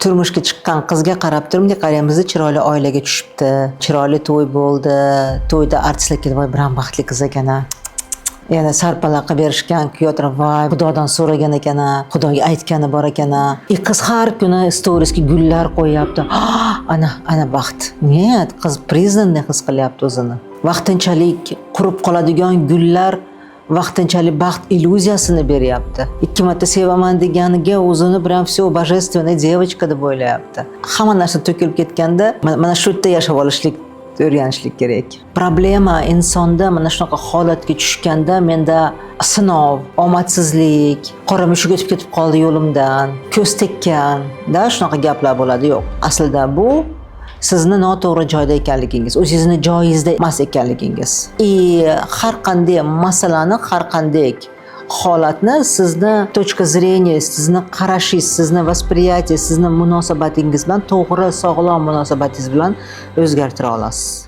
turmushga chiqqan qizga qarab turibdi, qaraymiz, chiroyli oilaga tushibdi, chiroyli to'y bo'ldi, to'yda artistlar kelib, voy biram baxtli qiz ekan-a. Yana sarpalaqa berishgan, kuyotra voy xudodan so'ragan ekan-a, xudoga aytgani bor ekan-a. Qiz har kuni storiesga gullar qo'yapti. Ana baxt. Niyat qiz priznanday his qilyapti o'zini. Vaqtinchalik qurib qoladigan gullar vaqtinchalik baxt illyuziyasini beryapti. 2 marta sevaman deganiga o'zini bilan все божественная девочка deb o'ylayapti. Hamma narsa to'kilib ketganda mana shu yerda yashab olishlik o'rganishlik kerak. Problema insonda mana shunaqa holatga tushganda menda sinov, omadsizlik, qora mushuk o'tib ketib qoldi yo'limdan, ko'z tekkan, shunaqa gaplar bo'ladi. Yo'q. Aslida bu sizni noto'g'ri joyda ekanligingiz, o'zingizni joyingizda emas ekanligingiz. Har qanday masalani, har qanday holatni sizni точка зрения, sizni qarashingiz, sizni восприятие, sizni munosabatingiz bilan, to'g'ri, sog'lom munosabatingiz bilan o'zgartira olasiz.